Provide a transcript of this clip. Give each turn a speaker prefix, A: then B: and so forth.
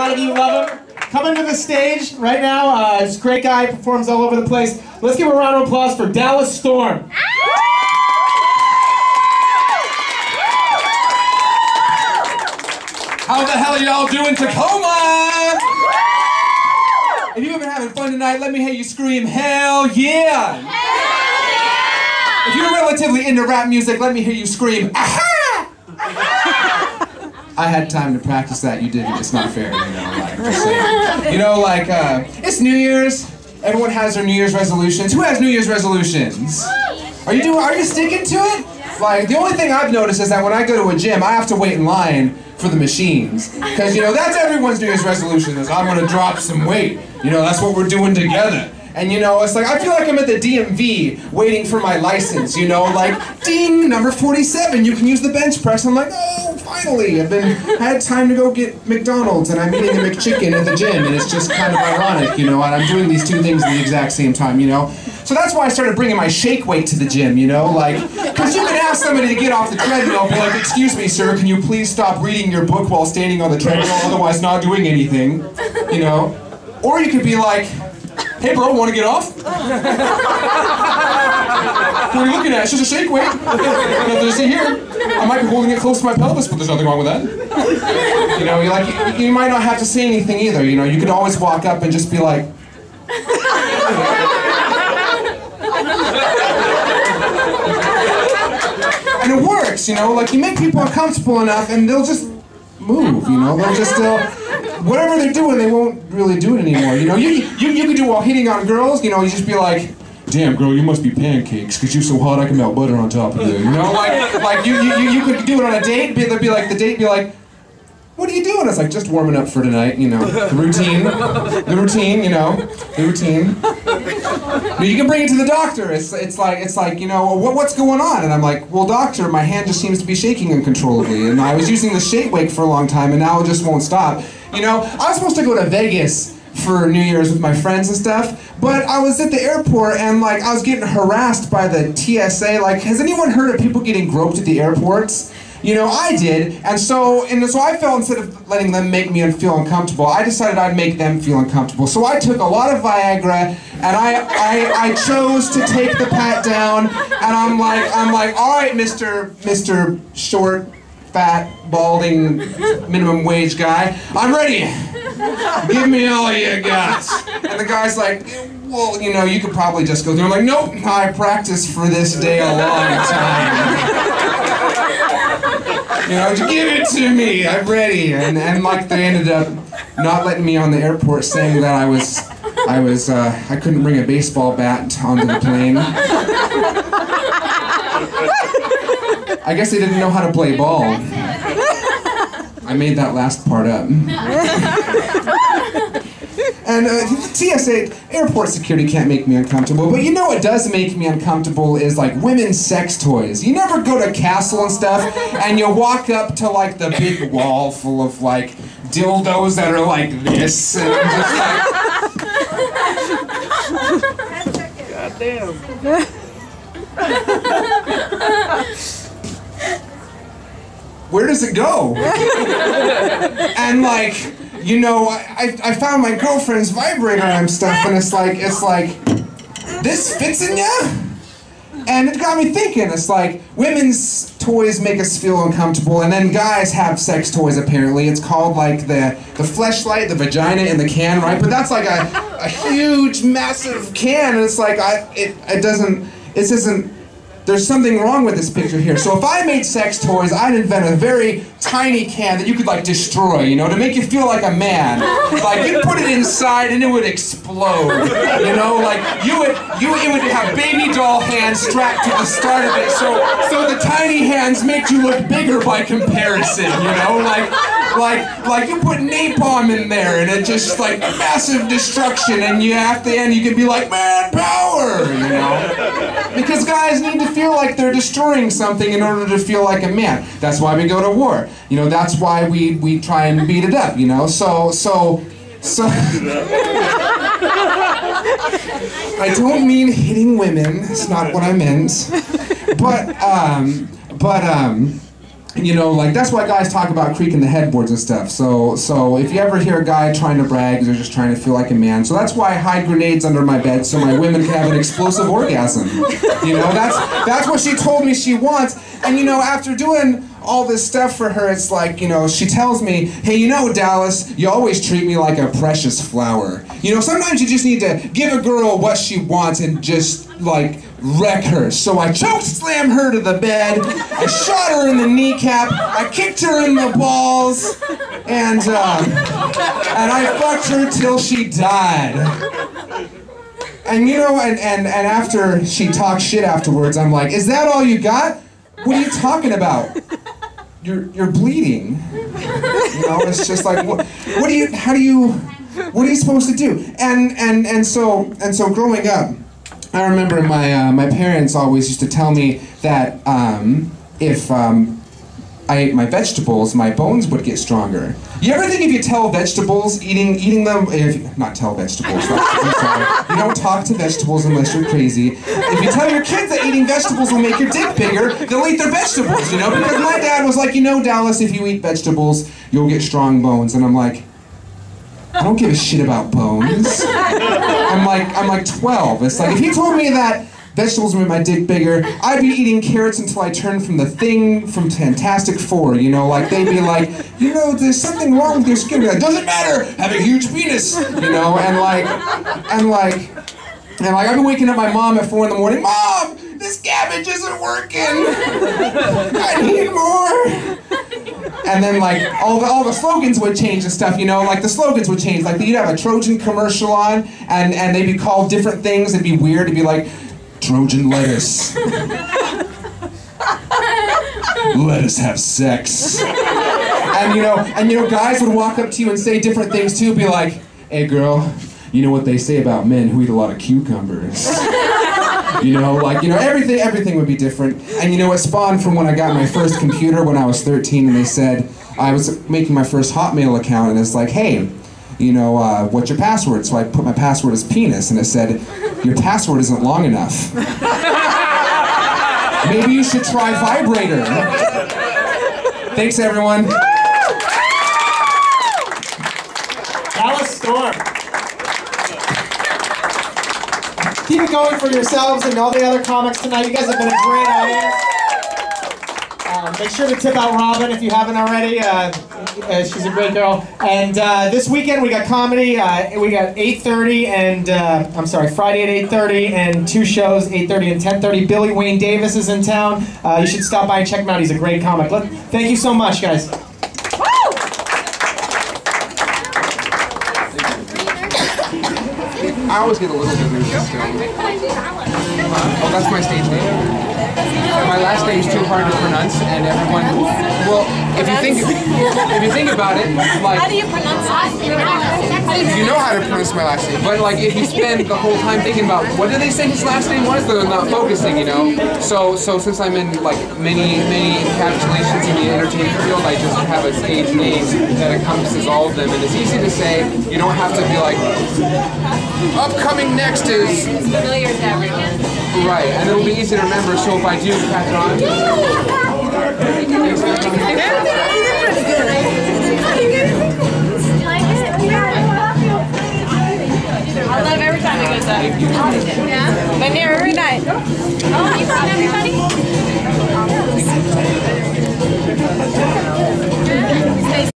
A: lot of you love him. Coming to the stage right now, he's a great guy, performs all over the place. Let's give a round of applause for Dallas Storm.
B: How the hell are y'all doing, Tacoma? If you've been having fun tonight, let me hear you scream, hell yeah! If you're relatively into rap music, let me hear you scream, aha! I had time to practice that, you didn't. It's not fair, just saying. It's New Year's. Everyone has their New Year's resolutions. Who has New Year's resolutions? Are you sticking to it? Like, the only thing I've noticed is that when I go to a gym, I have to wait in line for the machines. Because, that's everyone's New Year's resolution, is I'm gonna drop some weight. That's what we're doing together. And it's like, I feel like I'm at the DMV waiting for my license, like, ding, number 47, you can use the bench press. I'm like, oh, finally, I had time to go get McDonald's and I'm eating a McChicken at the gym, and it's just kind of ironic, and I'm doing these two things at the exact same time, So that's why I started bringing my shake weight to the gym, because you can ask somebody to get off the treadmill, be like, excuse me, sir, can you please stop reading your book while standing on the treadmill, otherwise not doing anything, Or you could be like, hey bro, want to get off? What are you looking at? It's just a shake weight. Nothing to see here. I might be holding it close to my pelvis, but there's nothing wrong with that. You might not have to say anything either, You could always walk up and just be like... And it works, Like, you make people uncomfortable enough and they'll just move, They'll just... whatever they're doing, they won't really do it anymore. You could do while hitting on girls, you just be like, damn girl, you must be pancakes, because you're so hot I can melt butter on top of you. You could do it on a date, the date be like, what are you doing? It's like, just warming up for tonight, the routine, the routine. You can bring it to the doctor. It's like, what's going on? And I'm like, well, doctor, my hand just seems to be shaking uncontrollably, and I was using the shake weight for a long time, and now it just won't stop. I was supposed to go to Vegas for New Year's with my friends and stuff, but I was at the airport and I was getting harassed by the TSA. Has anyone heard of people getting groped at the airports? I did, and so I felt, instead of letting them make me feel uncomfortable, I decided I'd make them feel uncomfortable. So I took a lot of Viagra, and I chose to take the pat down, and I'm like, all right, Mr. Short, fat, balding, minimum wage guy, I'm ready. Give me all you got. And the guy's like, well, you could probably just go through. I'm like, nope, I practiced for this day a long time. Give it to me, I'm ready. And they ended up not letting me on the airport, saying that I couldn't bring a baseball bat onto the plane. I guess they didn't know how to play ball. I made that last part up. And TSA, airport security can't make me uncomfortable, but what does make me uncomfortable is women's sex toys. You never go to Castle and stuff, and you walk up to the big wall full of dildos that are like this, and I'm just like... God damn. Where does it go? And I found my girlfriend's vibrator and stuff, and it's like, this fits in ya? And it got me thinking, it's like, women's toys make us feel uncomfortable, and then guys have sex toys apparently. It's called the fleshlight, the vagina in the can, right? But that's like a huge, massive can, and it's like, there's something wrong with this picture here. So if I made sex toys, I'd invent a very tiny can that you could destroy, to make you feel like a man. You'd put it inside and it would explode. It would have baby doll hands strapped to the start of it, so the tiny hands make you look bigger by comparison, you put napalm in there and it just massive destruction, and at the end you can be like, man power, Because guys need to feel like they're destroying something in order to feel like a man. That's why we go to war. That's why we try and beat it up, So I don't mean hitting women. It's not what I meant. But you know, like, that's why guys talk about creaking the headboards and stuff. So if you ever hear a guy trying to brag, they're just trying to feel like a man. So that's why I hide grenades under my bed so my women can have an explosive orgasm. You know, that's what she told me she wants. And, you know, after doing all this stuff for her, it's like, you know, she tells me, hey, you know, Dallas, you always treat me like a precious flower. You know, sometimes you just need to give a girl what she wants and just, like, wreck her. So I choke slammed her to the bed, I shot her in the kneecap, I kicked her in the balls, and I fucked her till she died. And you know, and after she talked shit afterwards, I'm like, is that all you got? What are you talking about? You're bleeding. You know, it's just like, what are you supposed to do? And so growing up, I remember my parents always used to tell me that if I ate my vegetables, my bones would get stronger. You ever think if you tell vegetables, eating them, not tell vegetables, I'm sorry, you don't talk to vegetables unless you're crazy. If you tell your kids that eating vegetables will make your dick bigger, they'll eat their vegetables, you know? Because my dad was like, you know, Dallas, if you eat vegetables, you'll get strong bones. And I'm like, I don't give a shit about bones. I'm like 12. It's like, if he told me that vegetables would make my dick bigger, I'd be eating carrots until I turned from the Thing from Fantastic Four, you know, like they'd be like, you know, there's something wrong with your skin. Like, doesn't matter, have a huge penis, you know, and I've been waking up my mom at 4 in the morning, Mom, this cabbage isn't working, I need more. And then like all the slogans would change and stuff, you know, like the slogans would change, like you'd have a Trojan commercial on, and they'd be called different things. It'd be weird. It'd be like Trojan lettuce. Let us have sex. And you know, guys would walk up to you and say different things too. Be like, hey girl, you know what they say about men who eat a lot of cucumbers. You know, like, you know, everything would be different. And you know, it spawned from when I got my first computer when I was 13, and they said, I was making my first Hotmail account, and it's like, hey, you know, what's your password? So I put my password as penis, and it said, your password isn't long enough. Maybe you should try vibrator. Thanks, everyone.
A: Dallas Storm. Keep it going for yourselves and all the other comics tonight. You guys have been a great audience. Make sure to tip out Robin if you haven't already. She's a great girl. And this weekend we got comedy. We got 8:30 and Friday at 8:30 and 2 shows, 8:30 and 10:30. Billy Wayne Davis is in town. You should stop by and check him out. He's a great comic. Thank you so much, guys.
B: I always get a little bit nervous still. Oh, that's my stage name. My last name is too hard to pronounce, and everyone. Well, if you think about it, like.
C: How do you pronounce it?
B: You know how to pronounce my last name, but like if you spend the whole time thinking about what did they say his last name was, they're not focusing, you know. So since I'm in like many encapsulations in the entertainment field, I just have a stage name that encompasses all of them, and it's easy to say. You don't have to be like. Upcoming next is.
C: It's familiar to everyone.
B: Right, and it'll be easy to remember. So if I do catch on.